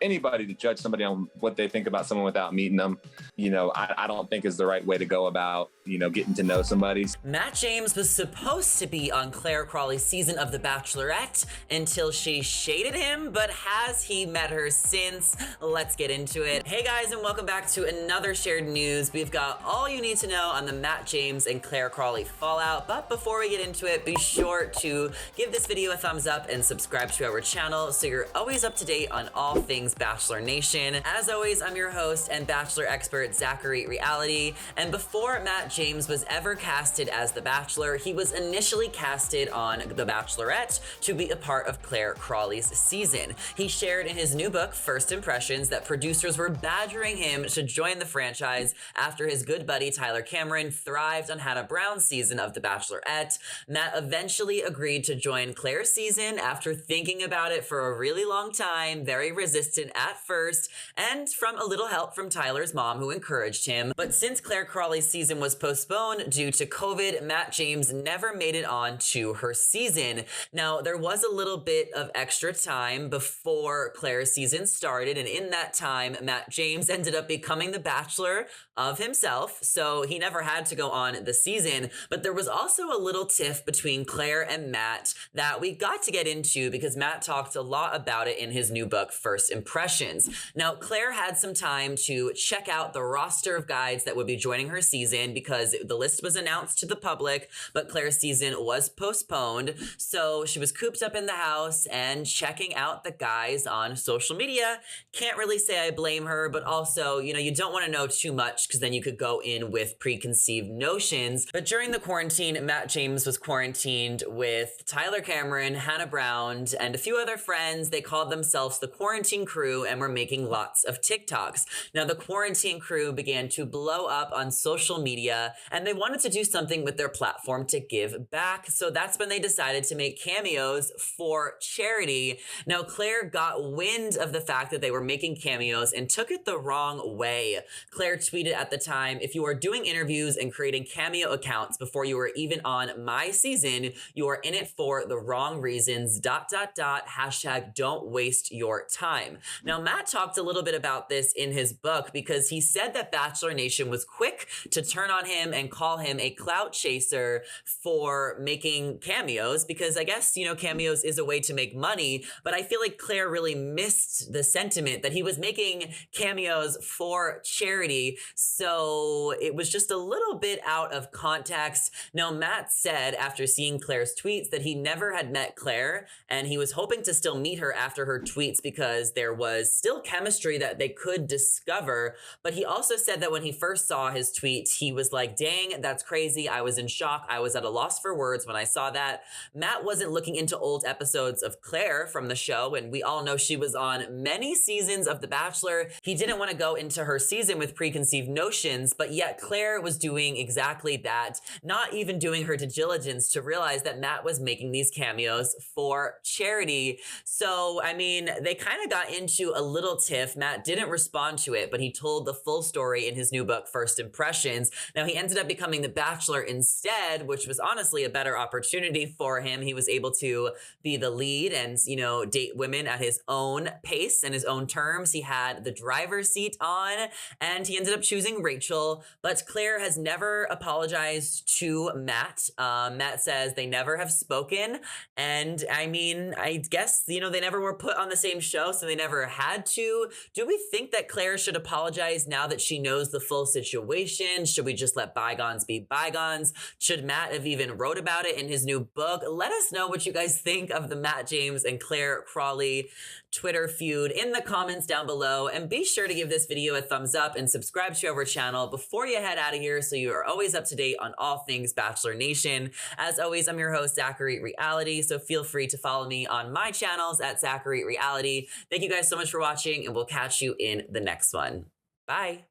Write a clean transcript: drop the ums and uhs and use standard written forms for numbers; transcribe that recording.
anybody to judge somebody on what they think about someone without meeting them, I don't think is the right way to go about, getting to know somebody. Matt James was supposed to be on Clare Crawley's season of The Bachelorette until she shaded him, but has he met her since? Let's get into it. Hey guys, and welcome back to another shared news. We've got all you need to know on the Matt James and Clare Crawley fallout, but before we get into it, be sure to give this video a thumbs up and subscribe to our channel so you're always up to date on all things Bachelor Nation. As always, I'm your host and Bachelor expert, Zachary Reality, and before Matt James was ever casted as The Bachelor, he was initially casted on The Bachelorette to be a part of Clare Crawley's season. He shared in his new book, First Impressions, that producers were badgering him to join the franchise after his good buddy Tyler Cameron thrived on Hannah Brown's season of The Bachelorette. Matt eventually agreed to join Clare's season after thinking about it for a really long time, very resistant at first, and from a little help from Tyler's mom who encouraged him. But since Clare Crawley's season was postponed due to COVID, Matt James never made it on to her season. Now, there was a little bit of extra time before Clare's season started, and in that time, Matt James ended up becoming the Bachelor of himself, so he never had to go on the season. But there was also a little tiff between Clare and Matt that we got to get into because Matt talked a lot about it in his new book, First Impressions. Now, Clare had some time to check out the roster of guides that would be joining her season because the list was announced to the public, but Clare's season was postponed. So she was cooped up in the house and checking out the guys on social media. Can't really say I blame her, but also, you don't want to know too much because then you could go in with preconceived notions. But during the quarantine, Matt James was quarantined with Tyler Cameron, Hannah Brown, and a few other friends. They called themselves the Quarantine Crew and were making lots of TikToks. Now, the Quarantine Crew began to blow up on social media, and they wanted to do something with their platform to give back. So that's when they decided to make cameos for charity. Now, Clare got wind of the fact that they were making cameos and took it the wrong way. Clare tweeted at the time, "If you are doing interviews and creating Cameo accounts before you are even on my season, you are in it for the wrong reasons, .. hashtag don't waste your time." Now, Matt talked a little bit about this in his book because he said that Bachelor Nation was quick to turn on him and call him a clout chaser for making cameos because I guess, cameos is a way to make money, but I feel like Clare really missed the sentiment that he was making cameos for charity. So it was just a little bit out of context. Now, Matt said after seeing Clare's tweets that he never had met Clare and he was hoping to still meet her after her tweets because there was still chemistry that they could discover. But he also said that when he first saw his tweet, he was like, "Dang, that's crazy. I was in shock. I was at a loss for words when I saw that." Matt wasn't looking into old episodes of Clare from the show, and we all know she was on many seasons of The Bachelor. He didn't want to go into her season with preconceived notions, but yet Clare was doing exactly that, not even doing her due diligence to realize that Matt was making these cameos for charity. So, they kind of got into a little tiff. Matt didn't respond to it, but he told the full story in his new book, First Impressions. Now, he ended up becoming the Bachelor instead, which was honestly a better opportunity for him. He was able to be the lead and, date women at his own pace and his own terms. He had the driver's seat on, and he ended up choosing Rachel. But Clare has never apologized to Matt. Matt says they never have spoken. And I guess, they never were put on the same show, so they never had to. Do we think that Clare should apologize now that she knows the full situation? Should we just let bygones be bygones? Should Matt have even wrote about it in his new book? Let us know what you guys think of the Matt James and Clare Crawley Twitter feud in the comments down below. And be sure to give this video a thumbs up and subscribe to our channel before you head out of here so you are always up to date on all things Bachelor Nation. As always, I'm your host, Zachary Reality, so feel free to follow me on my channels at Zachary Reality. Thank you guys so much for watching, and we'll catch you in the next one. Bye.